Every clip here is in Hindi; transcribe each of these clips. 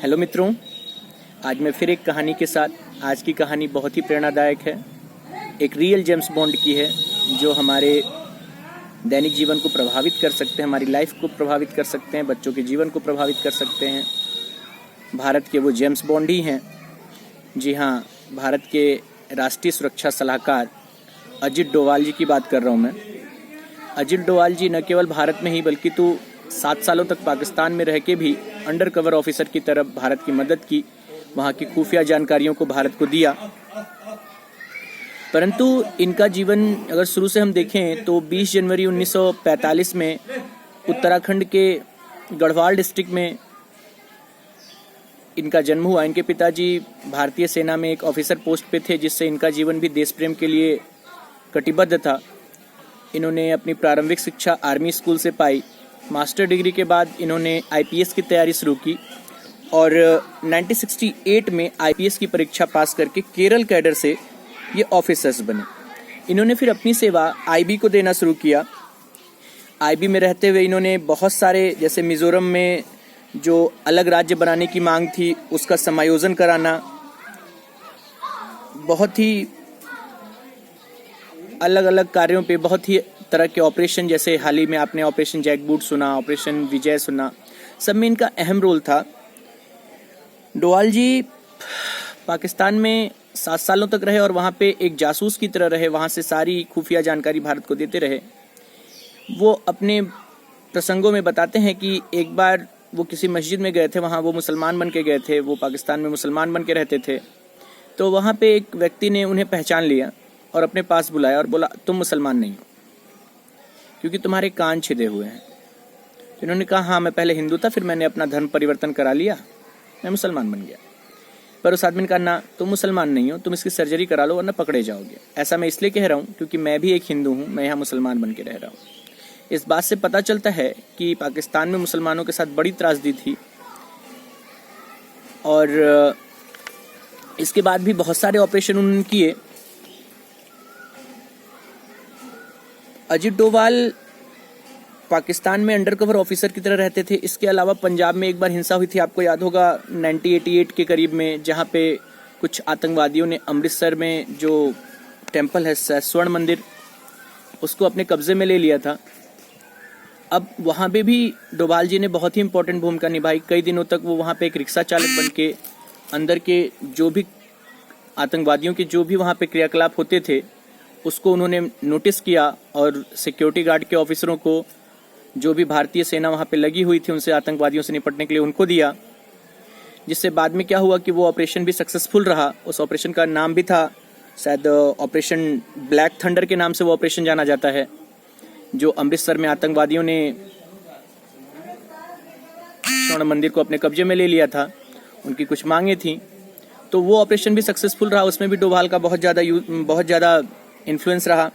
हेलो मित्रों, आज मैं फिर एक कहानी के साथ। आज की कहानी बहुत ही प्रेरणादायक है। एक रियल जेम्स बॉन्ड की है जो हमारे दैनिक जीवन को प्रभावित कर सकते हैं, हमारी लाइफ को प्रभावित कर सकते हैं, बच्चों के जीवन को प्रभावित कर सकते हैं। भारत के वो जेम्स बॉन्ड ही हैं। जी हाँ, भारत के राष्ट्रीय सुरक्षा सलाहकार अजित डोवाल जी की बात कर रहा हूँ मैं। अजित डोवाल जी न केवल भारत में ही बल्कि 7 सालों तक पाकिस्तान में रह के भी अंडर कवर ऑफिसर की तरफ भारत की मदद की, वहाँ की खुफिया जानकारियों को भारत को दिया। परंतु इनका जीवन अगर शुरू से हम देखें तो 20 जनवरी 1945 में उत्तराखंड के गढ़वाल डिस्ट्रिक्ट में इनका जन्म हुआ। इनके पिताजी भारतीय सेना में एक ऑफिसर पोस्ट पे थे, जिससे इनका जीवन भी देश प्रेम के लिए कटिबद्ध था। इन्होंने अपनी प्रारंभिक शिक्षा आर्मी स्कूल से पाई। मास्टर डिग्री के बाद इन्होंने आईपीएस की तैयारी शुरू की और 1968 में आईपीएस की परीक्षा पास करके केरल कैडर से ये ऑफिसर्स बने। इन्होंने फिर अपनी सेवा आईबी को देना शुरू किया। आईबी में रहते हुए इन्होंने बहुत सारे, जैसे मिजोरम में जो अलग राज्य बनाने की मांग थी उसका समायोजन कराना, बहुत ही अलग अलग कार्यों पे बहुत ही तरह के ऑपरेशन, जैसे हाल ही में आपने ऑपरेशन जैकबूट सुना, ऑपरेशन विजय सुना, सब में इनका अहम रोल था। डोवाल जी पाकिस्तान में 7 सालों तक रहे और वहाँ पे एक जासूस की तरह रहे। वहाँ से सारी खुफिया जानकारी भारत को देते रहे। वो अपने प्रसंगों में बताते हैं कि एक बार वो किसी मस्जिद में गए थे, वहाँ वो मुसलमान बन के गए थे। वो पाकिस्तान में मुसलमान बन के रहते थे। तो वहाँ पे एक व्यक्ति ने उन्हें पहचान लिया और अपने पास बुलाया और बोला, तुम मुसलमान नहीं हो क्योंकि तुम्हारे कान छिदे हुए हैं। तो इन्होंने कहा, हाँ मैं पहले हिंदू था, फिर मैंने अपना धर्म परिवर्तन करा लिया, मैं मुसलमान बन गया। पर उस आदमी ने कहा, ना तुम मुसलमान नहीं हो, तुम इसकी सर्जरी करा लो वरना पकड़े जाओगे। ऐसा मैं इसलिए कह रहा हूँ क्योंकि मैं भी एक हिंदू हूँ, मैं यहाँ मुसलमान बन के रह रहा हूँ। इस बात से पता चलता है कि पाकिस्तान में मुसलमानों के साथ बड़ी त्रासदी थी और इसके बाद भी बहुत सारे ऑपरेशन उन्होंने किए। अजित डोवाल पाकिस्तान में अंडरकवर ऑफिसर की तरह रहते थे। इसके अलावा पंजाब में एक बार हिंसा हुई थी, आपको याद होगा 1988 के करीब में, जहाँ पे कुछ आतंकवादियों ने अमृतसर में जो टेम्पल है स्वर्ण मंदिर, उसको अपने कब्जे में ले लिया था। अब वहाँ पे भी डोवाल जी ने बहुत ही इंपॉर्टेंट भूमिका निभाई। कई दिनों तक वो वहाँ पे एक रिक्शा चालक बन के अंदर के जो भी आतंकवादियों के जो भी वहाँ पे क्रियाकलाप होते थे उसको उन्होंने नोटिस किया और सिक्योरिटी गार्ड के ऑफिसरों को, जो भी भारतीय सेना वहाँ पे लगी हुई थी उनसे आतंकवादियों से निपटने के लिए, उनको दिया। जिससे बाद में क्या हुआ कि वो ऑपरेशन भी सक्सेसफुल रहा। उस ऑपरेशन का नाम भी था शायद ऑपरेशन ब्लैक थंडर के नाम से वो ऑपरेशन जाना जाता है, जो अमृतसर में आतंकवादियों ने स्वर्ण मंदिर को अपने कब्जे में ले लिया था। उनकी कुछ मांगे थी, तो वो ऑपरेशन भी सक्सेसफुल रहा। उसमें भी डोभाल का बहुत ज़्यादा इन्फ्लुएंस रहा।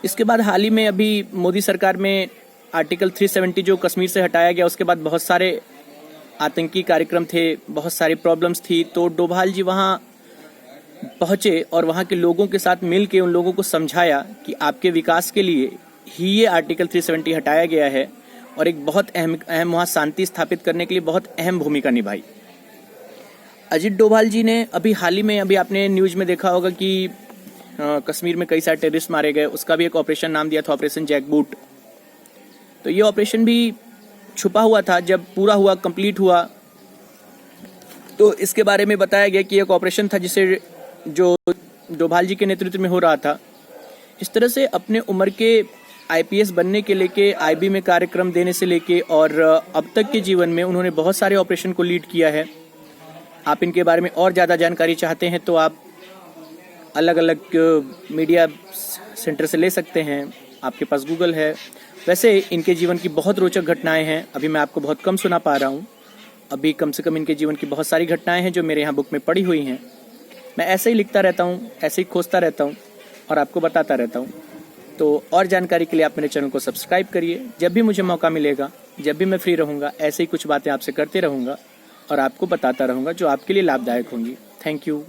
इसके बाद हाल ही में अभी मोदी सरकार में आर्टिकल 370 जो कश्मीर से हटाया गया, उसके बाद बहुत सारे आतंकी कार्यक्रम थे, बहुत सारी प्रॉब्लम्स थी। तो डोभाल जी वहाँ पहुँचे और वहाँ के लोगों के साथ मिल के उन लोगों को समझाया कि आपके विकास के लिए ही ये आर्टिकल 370 हटाया गया है, और एक बहुत अहम वहाँ शांति स्थापित करने के लिए बहुत अहम भूमिका निभाई। अजित डोभाल जी ने अभी हाल ही में, अभी आपने न्यूज़ में देखा होगा कि कश्मीर में कई सारे टेररिस्ट मारे गए, उसका भी एक ऑपरेशन नाम दिया था ऑपरेशन जैकबूट। तो ये ऑपरेशन भी छुपा हुआ था। जब पूरा हुआ, कंप्लीट हुआ, तो इसके बारे में बताया गया कि एक ऑपरेशन था जिसे जो डोभाल जी के नेतृत्व में हो रहा था। इस तरह से अपने उम्र के आईपीएस बनने के लेके, आईबी में कार्यक्रम देने से लेके और अब तक के जीवन में उन्होंने बहुत सारे ऑपरेशन को लीड किया है। आप इनके बारे में और ज़्यादा जानकारी चाहते हैं तो आप अलग अलग मीडिया सेंटर से ले सकते हैं, आपके पास गूगल है। वैसे इनके जीवन की बहुत रोचक घटनाएं हैं, अभी मैं आपको बहुत कम सुना पा रहा हूँ। अभी कम से कम इनके जीवन की बहुत सारी घटनाएं हैं जो मेरे यहाँ बुक में पड़ी हुई हैं। मैं ऐसे ही लिखता रहता हूँ, ऐसे ही खोजता रहता हूँ और आपको बताता रहता हूँ। तो और जानकारी के लिए आप मेरे चैनल को सब्सक्राइब करिए। जब भी मुझे मौका मिलेगा, जब भी मैं फ्री रहूँगा, ऐसे ही कुछ बातें आपसे करते रहूँगा और आपको बताता रहूँगा जो आपके लिए लाभदायक होंगी। Thank you.